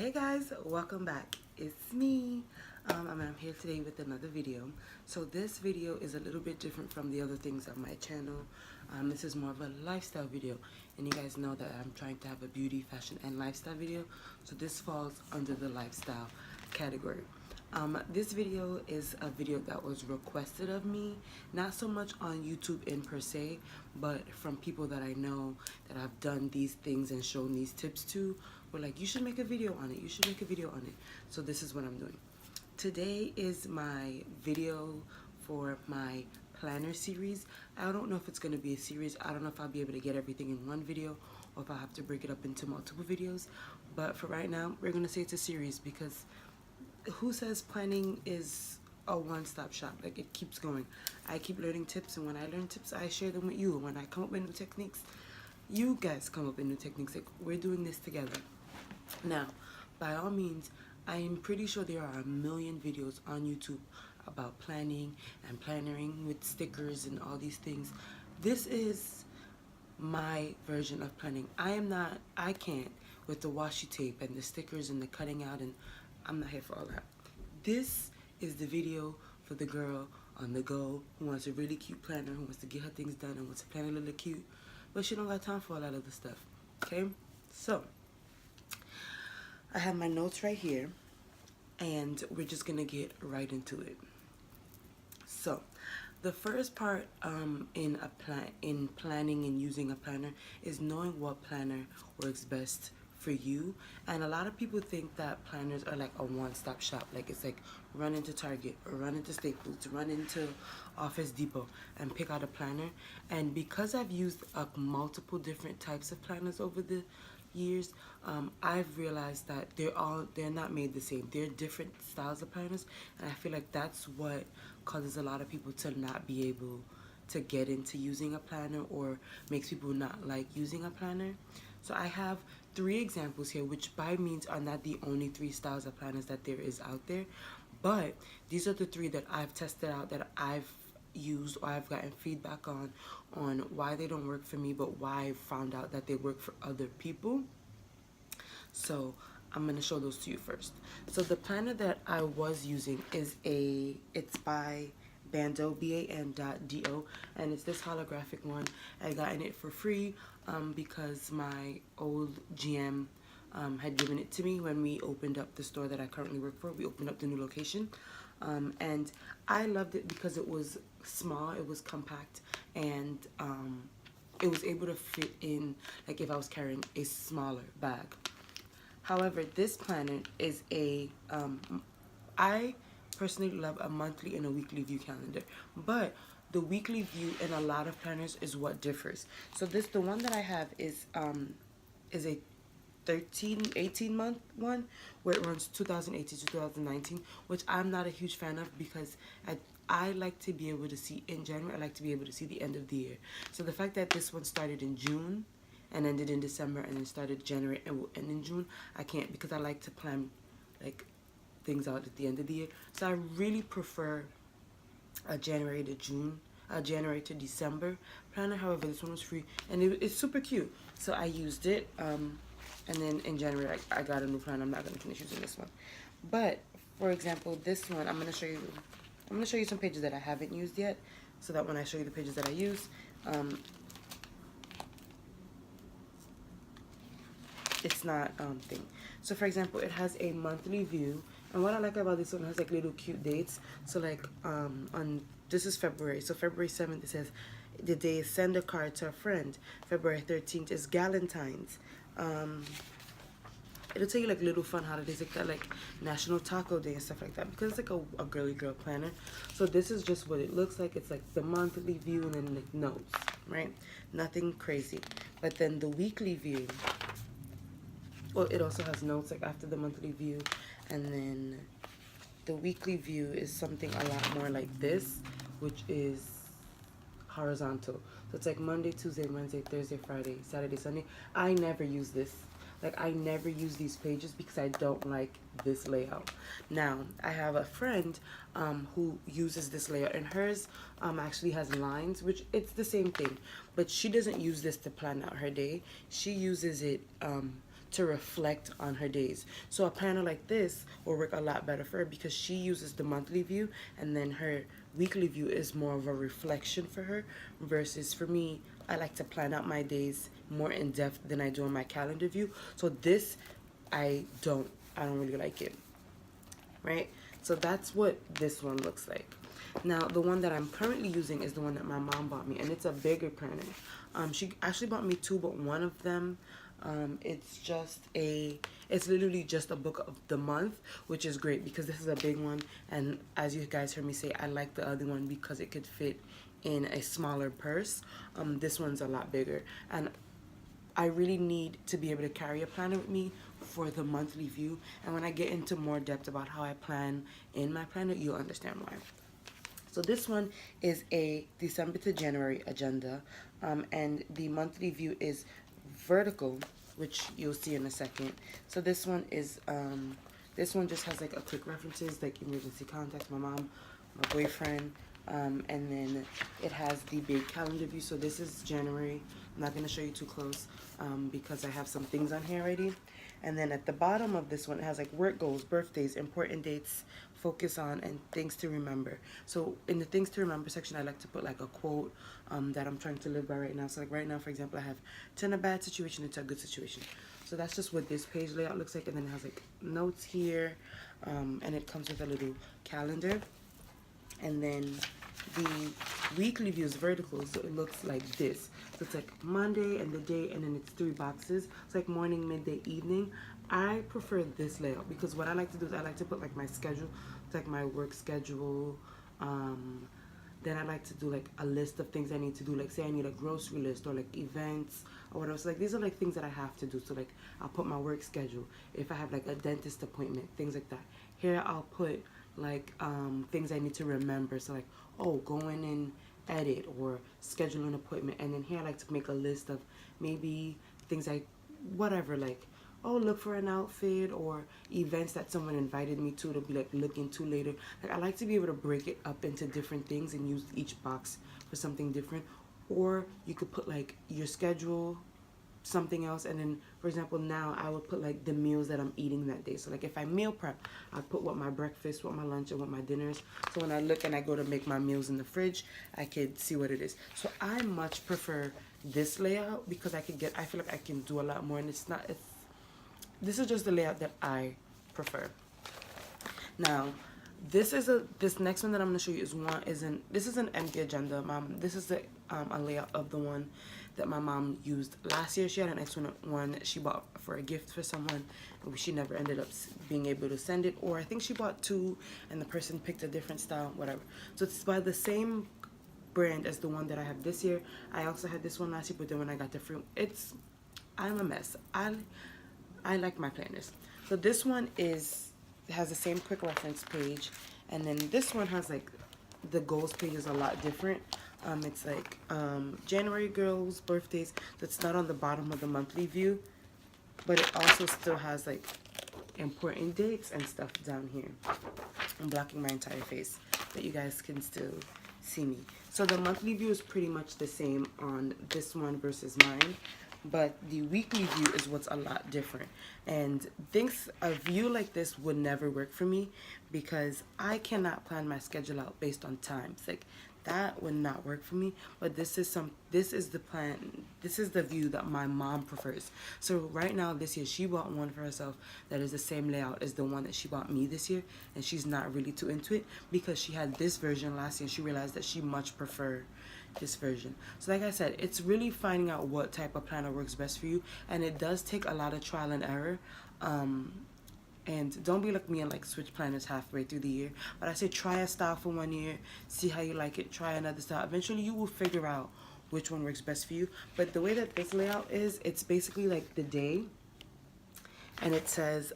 Hey guys, welcome back. It's me. I'm here today with another video. So this video is a little bit different from the other things on my channel. This is more of a lifestyle video, and you guys know that I'm trying to have a beauty, fashion, and lifestyle video. So this falls under the lifestyle category. This video is a video that was requested of me, not so much on YouTube in per se, but from people that I know that I've done these things and shown these tips to. Were like, you should make a video on it, you should make a video on it. So this is what I'm doing. Today is my video for my planner series. I don't know if it's going to be a series. I don't know if I'll be able to get everything in one video or if I'll have to break it up into multiple videos. But for right now, we're going to say it's a series because who says planning is a one-stop shop? Like, it keeps going. I keep learning tips, and when I learn tips, I share them with you. When I come up with new techniques, you guys come up with new techniques. Like, we're doing this together. Now, by all means, I am pretty sure there are a million videos on YouTube about planning and plannering with stickers and all these things. This is my version of planning. I can't with the washi tape and the stickers and the cutting out, and I'm not here for all that. This is the video for the girl on the go who wants a really cute planner, who wants to get her things done and wants to plan a little cute, but she don't got time for all that other stuff. Okay? So, I have my notes right here, and we're just gonna get right into it. So, the first part in planning and using a planner is knowing what planner works best for you. And a lot of people think that planners are like a one-stop shop. Like, it's like run into Target or run into Staples, run into Office Depot and pick out a planner. And because I've used multiple different types of planners over the years, I've realized that they're not made the same. They're different styles of planners, and I feel like that's what causes a lot of people to not be able to get into using a planner, or makes people not like using a planner. So I have 3 examples here, which by means are not the only 3 styles of planners that there is out there, but these are the 3 that I've tested out, that I've used or I've gotten feedback on why they don't work for me, but why I found out that they work for other people. So I'm gonna show those to you first. So the planner that I was using is it's by Bando, BAN.DO, and it's this holographic one. I gotten it for free because my old GM had given it to me when we opened up the store that I currently work for. We opened up the new location, and I loved it because it was small, it was compact, and it was able to fit in, like, if I was carrying a smaller bag. However, this planner is I personally love a monthly and a weekly view calendar, but the weekly view in a lot of planners is what differs. So the one that I have is a 18 month one, where it runs 2018 to 2019, which I'm not a huge fan of because I like to be able to see, in January, I like to be able to see the end of the year. So the fact that this one started in June and ended in December and then started January and will end in June, I can't, because I like to plan like things out at the end of the year. So I really prefer a January to December planner. However, this one was free and it's super cute, so I used it. And then in January I got a new planner. I'm not gonna finish using this one, but for example, this one I'm gonna show you some pages that I haven't used yet, so that when I show you the pages that I use, it's not thing. So for example, it has a monthly view, and what I like about this one, it has like little cute dates. So like on this is February, so February 7th it says the day is send a card to a friend. February 13th is Galentine's. It'll tell you like little fun holidays like that, like National Taco Day and stuff like that, because it's like a girly girl planner. So this is just what it looks like. It's like the monthly view and then like notes, right? Nothing crazy. But then the weekly view, well, it also has notes like after the monthly view, and then the weekly view is something a lot more like this, which is horizontal. So it's like Monday, Tuesday, Wednesday, Thursday, Friday, Saturday, Sunday. I never use this. Like, I never use these pages because I don't like this layout. Now, I have a friend who uses this layout, and hers actually has lines, which it's the same thing, but she doesn't use this to plan out her day. She uses it to reflect on her days. So a planner like this will work a lot better for her because she uses the monthly view, and then her weekly view is more of a reflection for her, versus for me, I like to plan out my days more in depth than I do in my calendar view. So this, I don't really like it, right? So that's what this one looks like. Now, the one that I'm currently using is the one that my mom bought me, and it's a bigger planner. She actually bought me two, but one of them, it's literally just a book of the month, which is great because this is a big one. And as you guys heard me say, I like the other one because it could fit in a smaller purse. This one's a lot bigger, and I really need to be able to carry a planner with me for the monthly view. And when I get into more depth about how I plan in my planner, you'll understand why. So this one is a December to January agenda, and the monthly view is vertical, which you'll see in a second. So this one is, this one just has like a quick references, like emergency contacts, my mom, my boyfriend, and then it has the big calendar view. So this is January. I'm not going to show you too close because I have some things on here already. And then at the bottom of this one, it has like work goals, birthdays, important dates, focus on, and things to remember. So in the things to remember section, I like to put like a quote that I'm trying to live by right now. So like right now, for example, I have turn a bad situation into a good situation. So that's just what this page layout looks like. And then it has like notes here, and it comes with a little calendar. And then the weekly view is vertical, so it looks like this. So it's like Monday and the day, and then it's 3 boxes. It's like morning, midday, evening. I prefer this layout because what I like to do is I like to put like my schedule. It's like my work schedule. Then I like to do like a list of things I need to do. Like say I need a grocery list or like events or whatever. So like these are like things that I have to do. So like I'll put my work schedule. If I have like a dentist appointment, things like that. Here I'll put like things I need to remember. So like, oh, go in and edit or schedule an appointment. And then here I like to make a list of maybe things whatever, like, oh, look for an outfit or events that someone invited me to be like looking to later. Like I like to be able to break it up into different things and use each box for something different. Or you could put like your schedule, something else, and then for example now I would put like the meals that I'm eating that day. So like if I meal prep, I put what my breakfast, what my lunch, and what my dinner is. So when I look and I go to make my meals in the fridge, I could see what it is. So I much prefer this layout because I feel like I can do a lot more, and this is just the layout that I prefer. Now this next one that I'm going to show you this is an empty agenda. This is a layout of the one that my mom used last year. She had an extra one that she bought for a gift for someone. She never ended up being able to send it, or I think she bought 2 and the person picked a different style, whatever. So it's by the same brand as the one that I have this year. I also had this one last year, but then when I got the free, I'm a mess. I like my planners. So this one has the same quick reference page, and then this one has like the goals page is a lot different. It's like January girls' birthdays. That's not on the bottom of the monthly view, but it also still has like important dates and stuff down here. I'm blocking my entire face, but you guys can still see me. So the monthly view is pretty much the same on this one versus mine, but the weekly view is what's a lot different. And a view like this would never work for me because I cannot plan my schedule out based on times. Like that would not work for me. But this is the view that my mom prefers. So right now this year she bought one for herself that is the same layout as the one that she bought me this year, and she's not really too into it because she had this version last year and she realized that she much preferred this version. So like I said, it's really finding out what type of planner works best for you, and it does take a lot of trial and error. And don't be like me and like switch planners halfway through the year. But I say try a style for 1 year, see how you like it, try another style. Eventually you will figure out which one works best for you. But the way that this layout is, it's basically like the day, and it says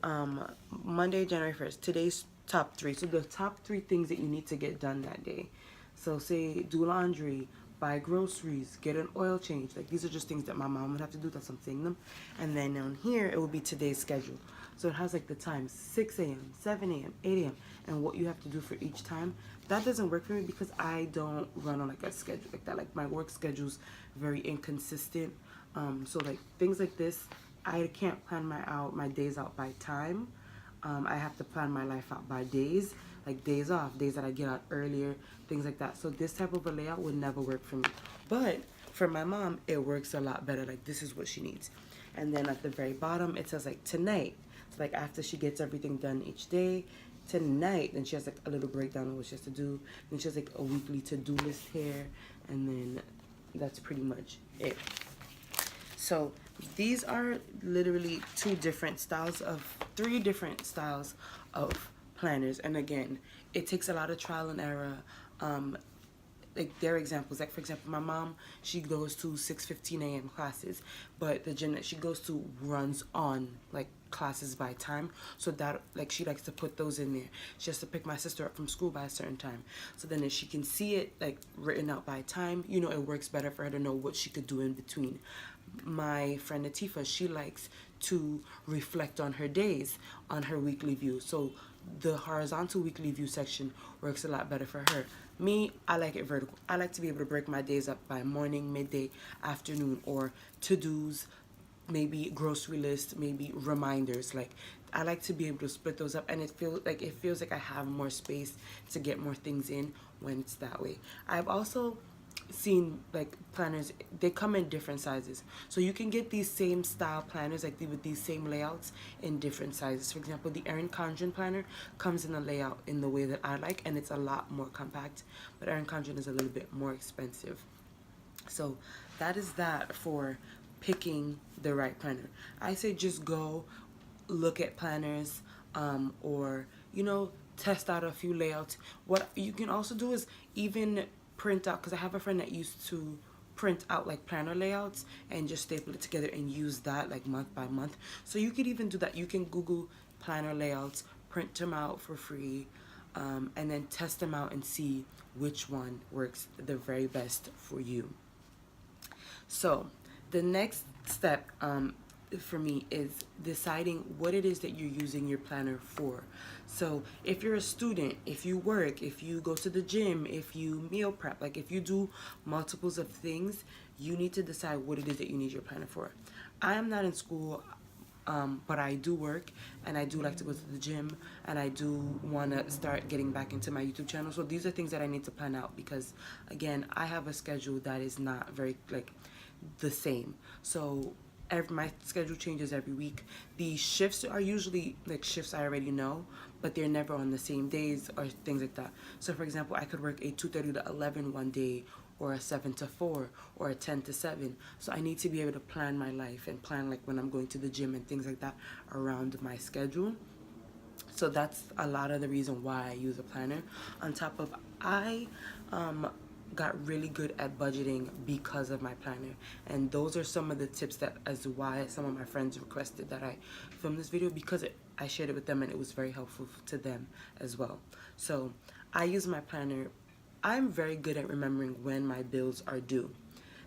Monday, January 1st, today's top 3. So the top 3 things that you need to get done that day. So say do laundry, buy groceries, get an oil change. Like these are just things that my mom would have to do. That's I'm saying them. And then on here it will be today's schedule. So it has like the times 6 a.m., 7 a.m., 8 a.m. and what you have to do for each time. That doesn't work for me because I don't run on like a schedule like that. Like my work schedule's very inconsistent. So like things like this I can't plan my days out by time. I have to plan my life out by days, like days off, days that I get out earlier, things like that. So this type of a layout would never work for me. But for my mom, it works a lot better. Like this is what she needs. And then at the very bottom, it says like tonight. So like after she gets everything done each day, tonight, then she has like a little breakdown of what she has to do. Then she has like a weekly to-do list here. And then that's pretty much it. So these are literally three different styles of planners. And again, it takes a lot of trial and error. Like their examples, like for example, my mom, she goes to 6:15 a.m. classes, but the gym that she goes to runs on like classes by time, so that like she likes to put those in there. She has to pick my sister up from school by a certain time, so then if she can see it like written out by time, you know, it works better for her to know what she could do in between. My friend Atifa, she likes to reflect on her days on her weekly view, so the horizontal weekly view section works a lot better for her. Me, I like it vertical. I like to be able to break my days up by morning, midday, afternoon, or to-dos, maybe grocery list, maybe reminders. Like I like to be able to split those up, and it feels like I have more space to get more things in when it's that way. I've also seen like planners, they come in different sizes, so you can get these same style planners like with these same layouts in different sizes. For example, the Erin Condren planner comes in a layout in the way that I like, and it's a lot more compact, but Erin Condren is a little bit more expensive. So that is that for picking the right planner. I say just go look at planners, or you know, test out a few layouts. What you can also do is even print out, because I have a friend that used to print out like planner layouts and just staple it together and use that like month by month. So you could even do that. You can Google planner layouts, print them out for free, and then test them out and see which one works the very best for you. So the next step for me is deciding what it is that you're using your planner for. So if you're a student, if you work, if you go to the gym, if you meal prep, like if you do multiples of things, you need to decide what it is that you need your planner for. I am not in school, but I do work, and I do like to go to the gym, and I do want to start getting back into my YouTube channel. So these are things that I need to plan out, because again, I have a schedule that is not very like the same. So my schedule changes every week. The shifts are usually like shifts I already know, but they're never on the same days or things like that. So for example, I could work a 2:30 to 11 one day, or a 7 to 4, or a 10 to 7. So I need to be able to plan my life and plan like when I'm going to the gym and things like that around my schedule. So that's a lot of the reason why I use a planner. On top of, I got really good at budgeting because of my planner, and those are some of the tips that as why some of my friends requested that I film this video, because I shared it with them and it was very helpful to them as well. So I use my planner. I'm very good at remembering when my bills are due.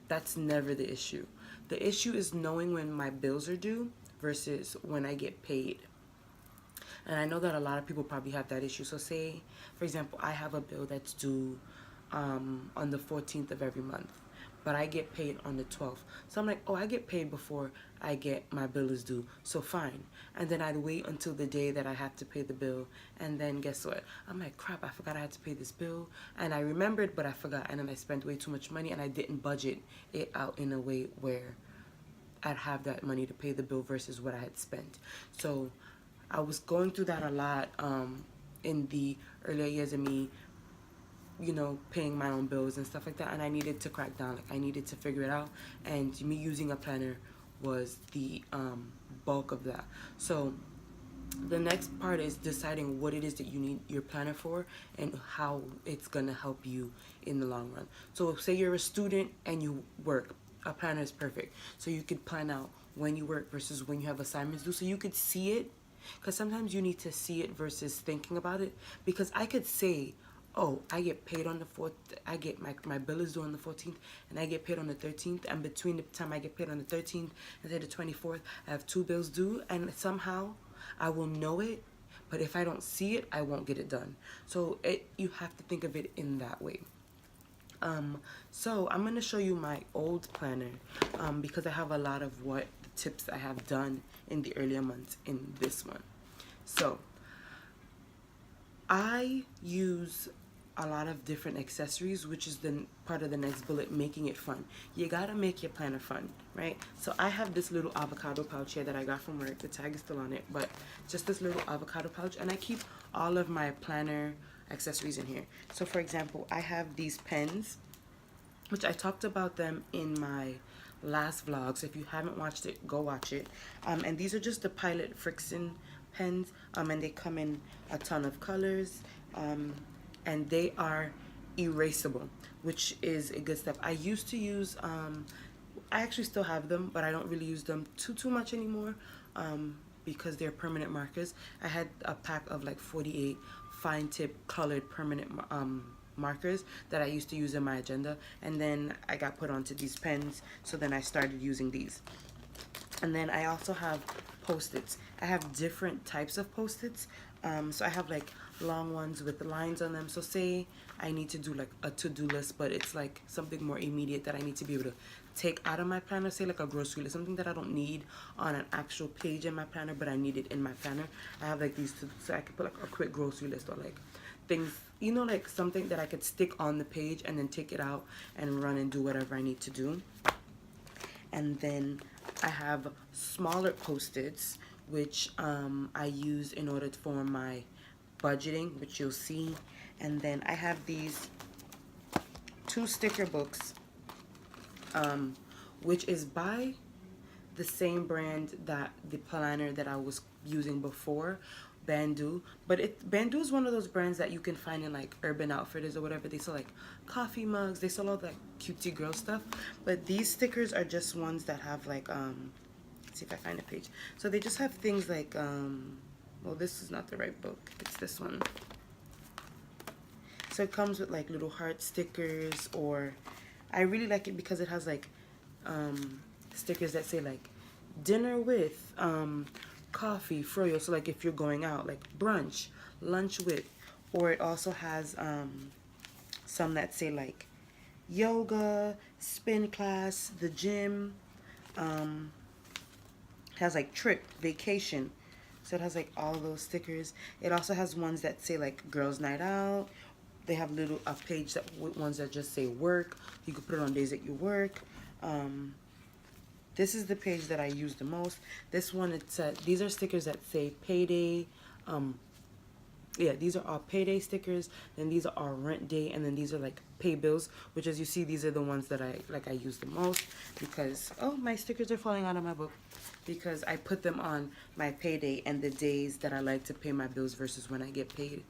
That's never the issue. The issue is knowing when my bills are due versus when I get paid. And I know that a lot of people probably have that issue. So say, for example, I have a bill that's due on the 14th of every month, but I get paid on the 12th. So I'm like, oh, I get paid before I get my bill is due, so fine. And then I'd wait until the day that I have to pay the bill, and then guess what? I'm like, crap, I forgot I had to pay this bill, and I remembered, but I forgot, and then I spent way too much money, and I didn't budget it out in a way where I'd have that money to pay the bill versus what I had spent. So I was going through that a lot in the earlier years of me, you know, paying my own bills and stuff like that, and I needed to crack down. Like I needed to figure it out, and me using a planner was the bulk of that. So the next part is deciding what it is that you need your planner for and how it's gonna help you in the long run. So say you're a student and you work, a planner is perfect. So you could plan out when you work versus when you have assignments due, so you could see it, because sometimes you need to see it versus thinking about it. Because I could say, oh, I get paid on the 4th, I get my bill is due on the 14th, and I get paid on the 13th, and between the time I get paid on the 13th and the 24th, I have 2 bills due, and somehow I will know it, but if I don't see it, I won't get it done. So you have to think of it in that way. So I'm going to show you my old planner, because I have a lot of what tips I have done in the earlier months in this one. So I use a lot of different accessories, which is the part of the next bullet, making it fun. You gotta make your planner fun, right? So I have this little avocado pouch here that I got from work. The tag is still on it, but just this little avocado pouch, and I keep all of my planner accessories in here. So for example, I have these pens, which I talked about them in my last vlog, so if you haven't watched it, go watch it. And these are just the Pilot Frixion pens, and they come in a ton of colors, and they are erasable, which is a good step. I used to use, I actually still have them, but I don't really use them too much anymore, because they're permanent markers. I had a pack of like 48 fine tip colored permanent markers that I used to use in my agenda, and then I got put onto these pens, so then I started using these. And then I also have Post-its. I have different types of Post-its. So I have like long ones with the lines on them. So say I need to do like a to-do list, but it's like something more immediate that I need to be able to take out of my planner, say like a grocery list, something that I don't need on an actual page in my planner, but I need it in my planner. I have like these so I could put like a quick grocery list, or like things, you know, like something that I could stick on the page and then take it out and run and do whatever I need to do. And then I have smaller Post-its, which I use in order for my budgeting, which you'll see. And then I have these 2 sticker books, which is by the same brand that the planner that I was using before, Bandu. But Bandu is one of those brands that you can find in like Urban Outfitters or whatever. They sell like coffee mugs, they sell all that cutesy girl stuff. But these stickers are just ones that have like let's see if I find a page. So they just have things like well, this is not the right book, it's this one. So it comes with like little heart stickers, or I really like it because it has like stickers that say like dinner with, coffee, froyo. So like if you're going out, like brunch, lunch with. Or it also has some that say like yoga, spin class, the gym. Has like trip, vacation. So it has like all those stickers. It also has ones that say like girls night out. They have a page that ones that just say work. You can put it on days that you work. This is the page that I use the most. This one, it's these are stickers that say payday. Yeah, these are all payday stickers. Then these are all rent day, and then these are like pay bills, which, as you see, these are the ones that I use the most, because my stickers are falling out of my book, because I put them on my payday and the days that I like to pay my bills versus when I get paid.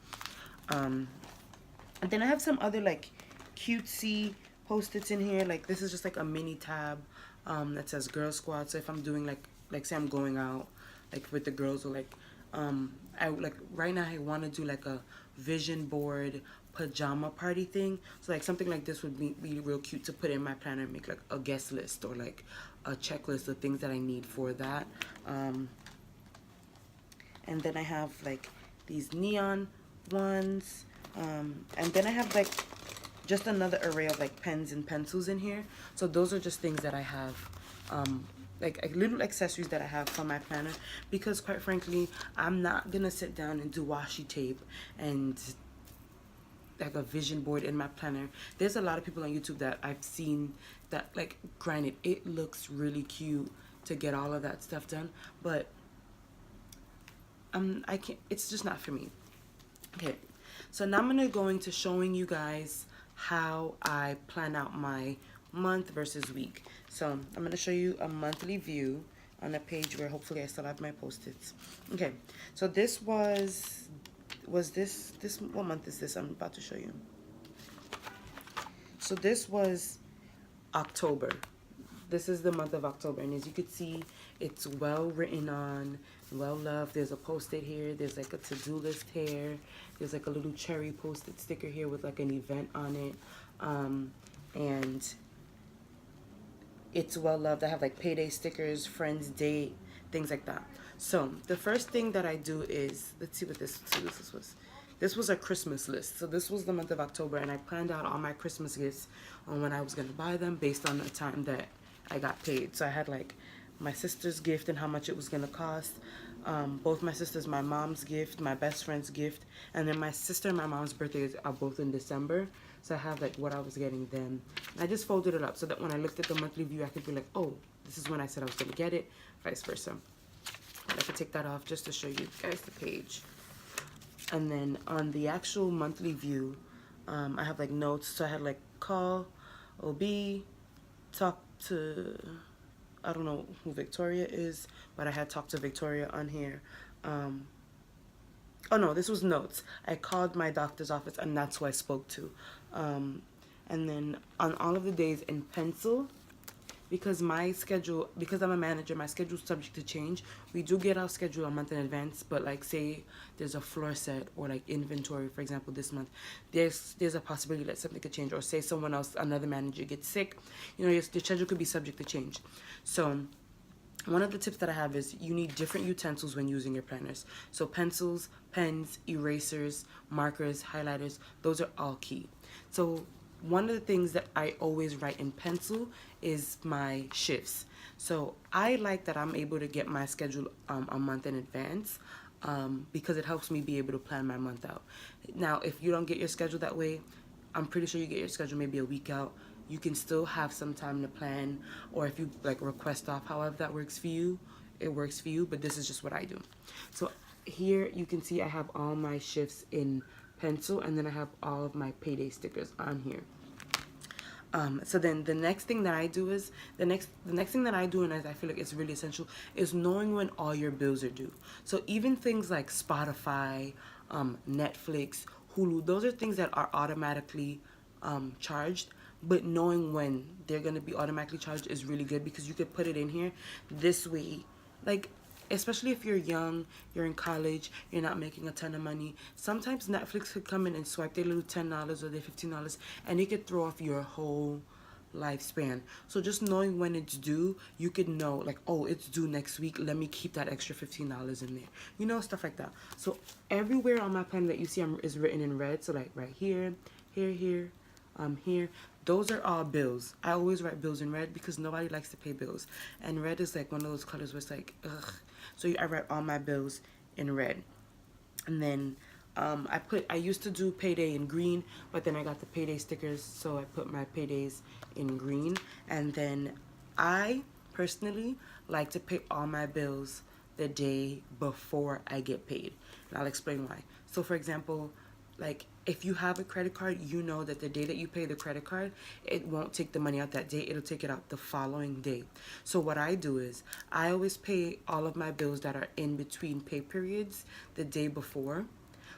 And then I have some other like cutesy Post-its in here. Like this is just like a mini tab that says Girl Squad. So if I'm doing like say I'm going out like with the girls, or like I like right now I want to do like a vision board pajama party thing. So like something like this would be real cute to put in my planner and make like a guest list, or like a checklist of things that I need for that. And then I have like these neon ones. And then I have like just another array of like pens and pencils in here. So those are just things that I have, like little accessories that I have for my planner, because quite frankly, I'm not gonna sit down and do washi tape and like a vision board in my planner. There's a lot of people on YouTube that I've seen that, like, granted, it looks really cute to get all of that stuff done, but I can't, it's just not for me. Okay, so now I'm gonna go into showing you guys how I plan out my month versus week. So I'm gonna show you a monthly view on a page where hopefully I still have my Post-its. Okay, so this was this what month is this? I'm about to show you. So this was October. This is the month of October, and as you can see, it's well written on, well loved. There's a Post-it here, there's like a to-do list here, there's like a little cherry Post-it sticker here with like an event on it, and it's well loved. I have like payday stickers, friends date, things like that. So the first thing that I do is, let's see what this was. This was a Christmas list. So this was the month of October, and I planned out all my Christmas gifts on when I was gonna buy them based on the time that I got paid. So I had like my sister's gift and how much it was gonna cost. Both my sisters, my mom's gift, my best friend's gift, and then my sister and my mom's birthdays are both in December. So I have like what I was getting them. And I just folded it up so that when I looked at the monthly view, I could be like, oh, this is when I said I was gonna get it, vice versa. I could take that off just to show you guys the page. And then on the actual monthly view, I have like notes. So I had like call, OB, talk to, I don't know who Victoria is, but I had talked to Victoria on here. Oh no, this was notes. I called my doctor's office and that's who I spoke to. And then on all of the days in pencil, because my schedule, because I'm a manager, my schedule's subject to change. We do get our schedule a month in advance, but like say there's a floor set or like inventory, for example, this month, there's a possibility that something could change, or say someone else, another manager gets sick, you know, your schedule could be subject to change. So one of the tips that I have is you need different utensils when using your planners. So pencils, pens, erasers, markers, highlighters, those are all key. So one of the things that I always write in pencil is my shifts. So I like that I'm able to get my schedule a month in advance because it helps me be able to plan my month out. Now, if you don't get your schedule that way, I'm pretty sure you get your schedule maybe a week out. You can still have some time to plan, or if you like request off, however that works for you, it works for you, but this is just what I do. So here you can see I have all my shifts in pencil, and then I have all of my payday stickers on here. So then the next thing that I do is the next thing that I do, and as I feel like it's really essential, is knowing when all your bills are due. So even things like Spotify, Netflix, Hulu, those are things that are automatically charged, but knowing when they're going to be automatically charged is really good because you could put it in here this way. Like, especially if you're young, you're in college, you're not making a ton of money, sometimes Netflix could come in and swipe their little $10 or their $15, and it could throw off your whole lifespan. So just knowing when it's due, you could know like, oh, it's due next week, let me keep that extra $15 in there, you know, stuff like that. So everywhere on my plan that you see is written in red. So like right here, here, those are all bills. I always write bills in red because nobody likes to pay bills, and red is like one of those colors where it's like, ugh. So I write all my bills in red. And then I used to do payday in green, but then I got the payday stickers, so I put my paydays in green. And then I personally like to pay all my bills the day before I get paid, and I'll explain why. So for example, like if you have a credit card, you know that the day that you pay the credit card, it won't take the money out that day, it'll take it out the following day. So what I do is I always pay all of my bills that are in between pay periods the day before,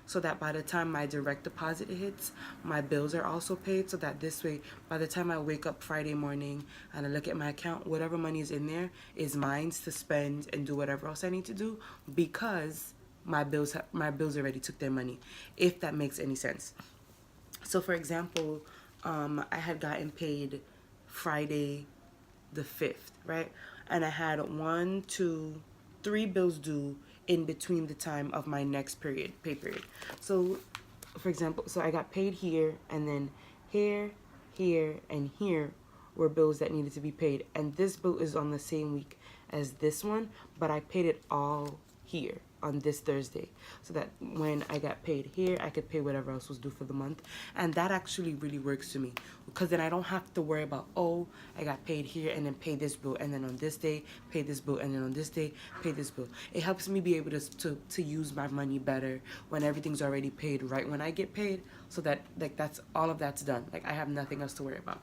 so that by the time my direct deposit hits, my bills are also paid, so that this way, by the time I wake up Friday morning and I look at my account, whatever money is in there is mine to spend and do whatever else I need to do, because my bills already took their money, if that makes any sense. So for example, I had gotten paid Friday the 5th, right? And I had 1, 2, 3 bills due in between the time of my next pay period. So for example, so I got paid here, and then here, and here were bills that needed to be paid. And this bill is on the same week as this one, but I paid it all here on this Thursday, so that when I got paid here, I could pay whatever else was due for the month. And that actually really works to me, because then I don't have to worry about, oh, I got paid here and then pay this bill, and then on this day pay this bill, and then on this day pay this bill. It helps me be able to use my money better when everything's already paid right when I get paid, so that like that's all of that's done. Like I have nothing else to worry about.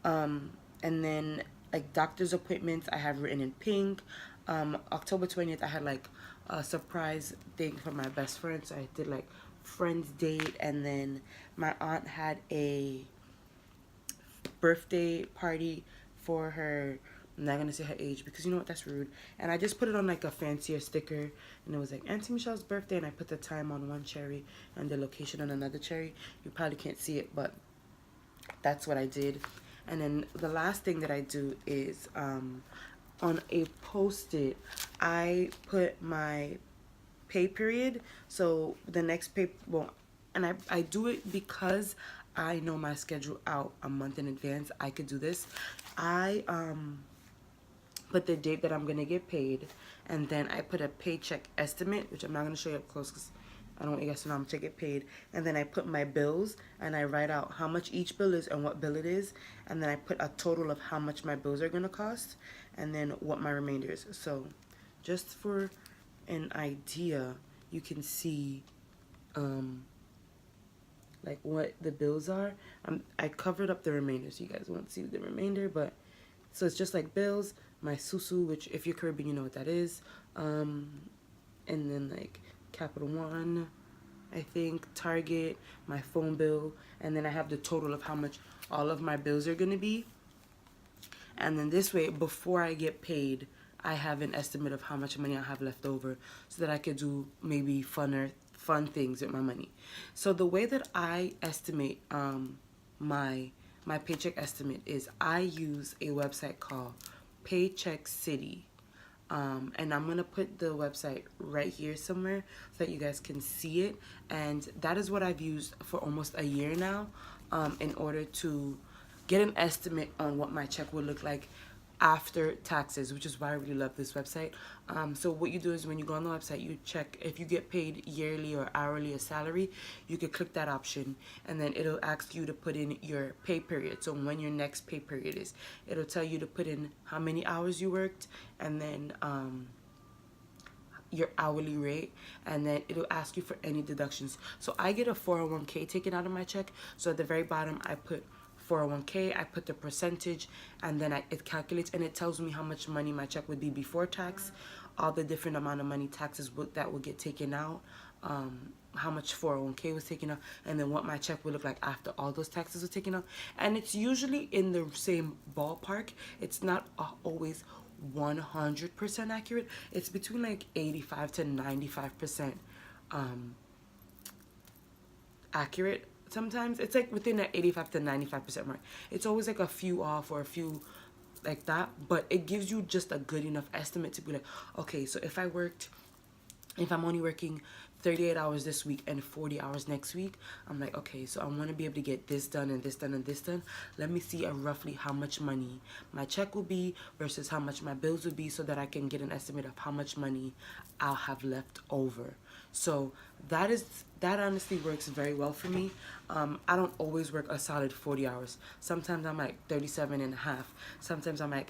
And then like doctor's appointments, I have written in pink. October 20th, I had like a surprise thing for my best friend, so I did like friend's date. And then my aunt had a birthday party for her. I'm not gonna say her age because you know what, that's rude. And I just put it on like a fancier sticker, and it was like Auntie Michelle's birthday, and I put the time on one cherry and the location on another cherry. You probably can't see it, but that's what I did. And then the last thing that I do is on a post-it, I put my pay period. So the next pay, well, and I do it because I know my schedule out a month in advance. I could do this. I put the date that I'm gonna get paid, and then I put a paycheck estimate, which I'm not gonna show you up close because I don't want you guys to know how much I get paid. And then I put my bills and I write out how much each bill is and what bill it is, and then I put a total of how much my bills are gonna cost, and then what my remainder is. So just for an idea, you can see like what the bills are. I covered up the remainder so you guys won't see the remainder, but so it's just like bills, my susu, which if you're Caribbean you know what that is, and then like Capital One, I think, Target, my phone bill, and then I have the total of how much all of my bills are gonna be. And then this way, before I get paid, I have an estimate of how much money I have left over so that I could do maybe fun things with my money. So the way that I estimate my paycheck estimate is I use a website called Paycheck City. And I'm gonna put the website right here somewhere so that you guys can see it. And that is what I've used for almost a year now, in order to get an estimate on what my check would look like after taxes, which is why I really love this website. So what you do is when you go on the website, you check if you get paid yearly or hourly or salary. You can click that option, and then it'll ask you to put in your pay period. So when your next pay period is, it'll tell you to put in how many hours you worked, and then your hourly rate, and then it'll ask you for any deductions. So I get a 401k taken out of my check. So at the very bottom, I put 401k, I put the percentage, and then it calculates and it tells me how much money my check would be before tax, all the different amount of money taxes that would get taken out, how much 401k was taken out, and then what my check would look like after all those taxes were taken out. And it's usually in the same ballpark. It's not always 100% accurate. It's between like 85 to 95% accurate. Sometimes it's like within that 85 to 95% mark. It's always like a few off or a few like that, but it gives you just a good enough estimate to be like, okay, so if I'm only working 38 hours this week and 40 hours next week, I'm like, okay, so I want to be able to get this done and this done and this done. Let me see roughly how much money my check will be versus how much my bills will be, so that I can get an estimate of how much money I'll have left over. So that honestly works very well for me. I don't always work a solid 40 hours. Sometimes I'm at 37 and a half. Sometimes I'm at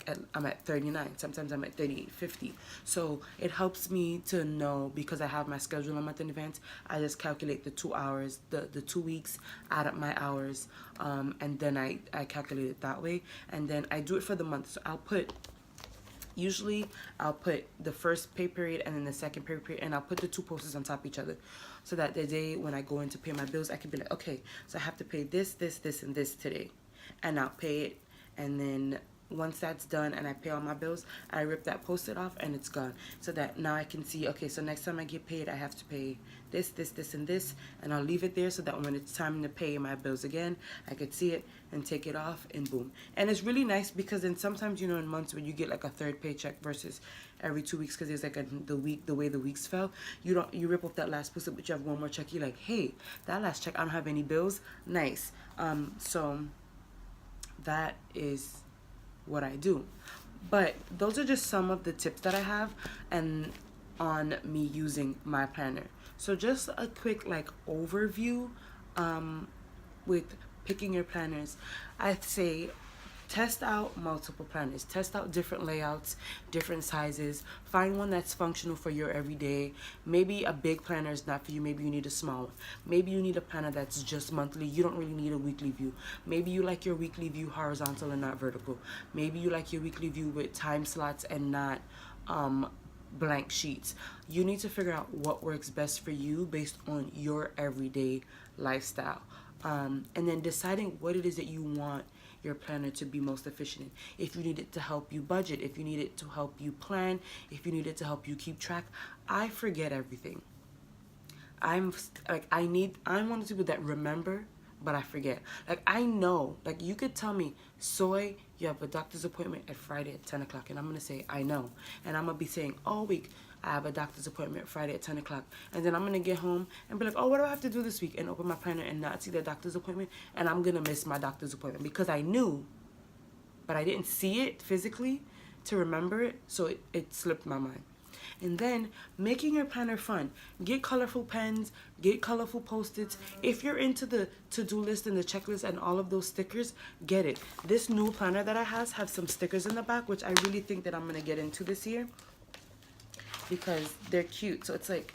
39. Sometimes I'm at 38, 50. So it helps me to know, because I have my schedule a month in advance. I just calculate the 2 hours, the 2 weeks, add up my hours, and then I calculate it that way. And then I do it for the month. So usually I'll put the first pay period and then the second pay period, and I'll put the two posters on top of each other, so that the day when I go in to pay my bills, I can be like, okay, so I have to pay this, this, this, and this today, and I'll pay it. And then once that's done and I pay all my bills, I rip that post-it off and it's gone, so that now I can see, okay, so next time I get paid, I have to pay this, this, this, and this, and I'll leave it there so that when it's time to pay my bills again, I could see it and take it off, and boom. And it's really nice because then sometimes, you know, in months when you get like a third paycheck versus every 2 weeks, because there's like the way the weeks fell, you rip off that last post-it, but you have one more check. You're like, hey, that last check, I don't have any bills. Nice. So that is what I do. But those are just some of the tips that I have and on me using my planner. So just a quick like overview with picking your planners. I'd say test out multiple planners, test out different layouts, different sizes, find one that's functional for your everyday. Maybe a big planner is not for you, maybe you need a small one. Maybe you need a planner that's just monthly, you don't really need a weekly view. Maybe you like your weekly view horizontal and not vertical. Maybe you like your weekly view with time slots and not blank sheets. You need to figure out what works best for you based on your everyday lifestyle, and then deciding what it is that you want your planner to be most efficient in. If you need it to help you budget, if you need it to help you plan, if you need it to help you keep track. I forget everything. I'm one of the people that remember, but I forget. Like, I know, like, you could tell me, Soy, you have a doctor's appointment at Friday at 10 o'clock, and I'm going to say, I know. And I'm going to be saying all week, I have a doctor's appointment Friday at 10 o'clock. And then I'm going to get home and be like, oh, what do I have to do this week? And open my planner and not see the doctor's appointment. And I'm going to miss my doctor's appointment because I knew, but I didn't see it physically. to remember it, so it slipped my mind. And then making your planner fun. Get colorful pens, get colorful post-its. If you're into the to-do list and the checklist and all of those stickers, get it. This new planner that I have some stickers in the back, which I really think that I'm gonna get into this year because they're cute. So it's like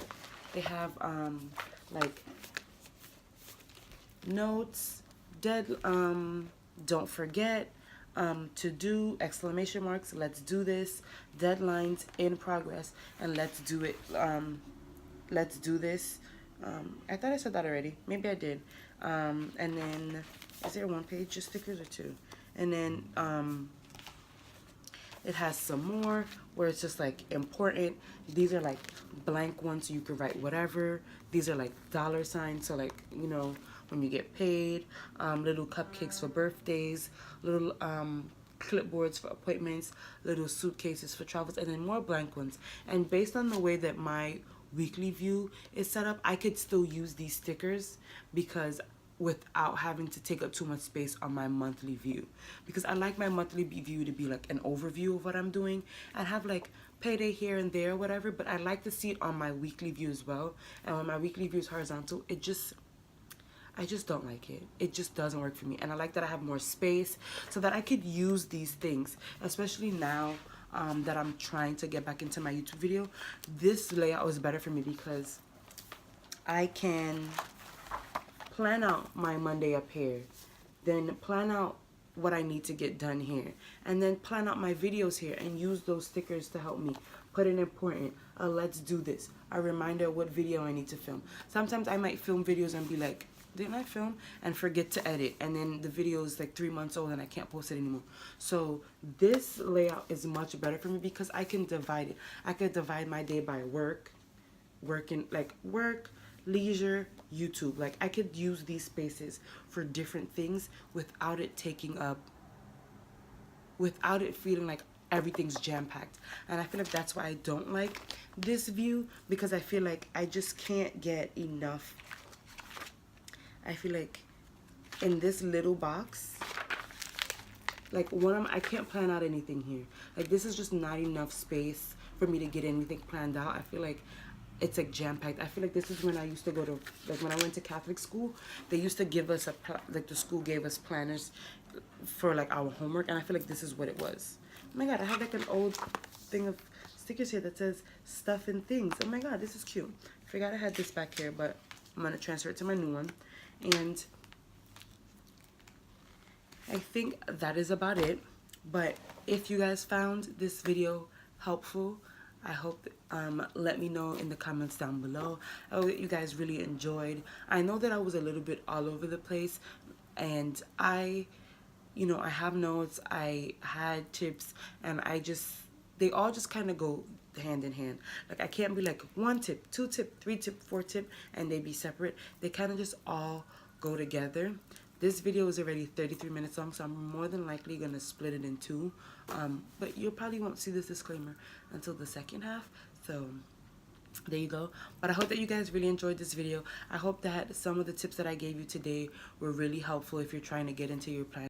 they have like notes, don't forget, to do, exclamation marks, let's do this, deadlines, in progress, and let's do it, let's do this. I thought I said that already. Maybe I did. And then, is there one page of stickers or two? And then, it has some more where it's just like important. These are like blank ones, so you can write whatever. These are like dollar signs, so like, you know, when you get paid. Little cupcakes for birthdays, little clipboards for appointments, little suitcases for travels, and then more blank ones. And based on the way that my weekly view is set up, I could still use these stickers because without having to take up too much space on my monthly view, because I like my monthly view to be like an overview of what I'm doing and have like payday here and there, whatever, but I like to see it on my weekly view as well. And when my weekly view is horizontal, I just don't like it. It just doesn't work for me. And I like that I have more space so that I could use these things, especially now that I'm trying to get back into my YouTube video. This layout was better for me because I can plan out my Monday up here, then plan out what I need to get done here, and then plan out my videos here and use those stickers to help me. Put an important, let's do this, a reminder what video I need to film. Sometimes I might film videos and be like, didn't I film? And forget to edit, and then the video is like 3 months old and I can't post it anymore. So this layout is much better for me because I can divide it. I could divide my day by work, leisure, YouTube. Like I could use these spaces for different things without it taking up, without it feeling like everything's jam-packed. And I feel like that's why I don't like this view, because I feel like I just can't get enough. I feel like in this little box, like I can't plan out anything here. Like this is just not enough space for me to get anything planned out. I feel like it's like jam-packed. I feel like this is when I used to go to, like when I went to Catholic school, they used to give us the school gave us planners for like our homework, and I feel like this is what it was. Oh my god, I have like an old thing of stickers here that says stuff and things. Oh my god, this is cute. I forgot I had this back here, but I'm gonna transfer it to my new one. And I think that is about it. But if you guys found this video helpful, I hope let me know in the comments down below. I hope that you guys really enjoyed. I know that I was a little bit all over the place, and I have notes, I had tips, and they all just kind of go hand in hand. Like I can't be like 1 tip, 2 tip, 3 tip, 4 tip, and they be separate. They kind of just all go together. This video is already 33 minutes long, so I'm more than likely going to split it in 2. But you probably won't see this disclaimer until the second half. So there you go. But I hope that you guys really enjoyed this video. I hope that some of the tips that I gave you today were really helpful if you're trying to get into your plan.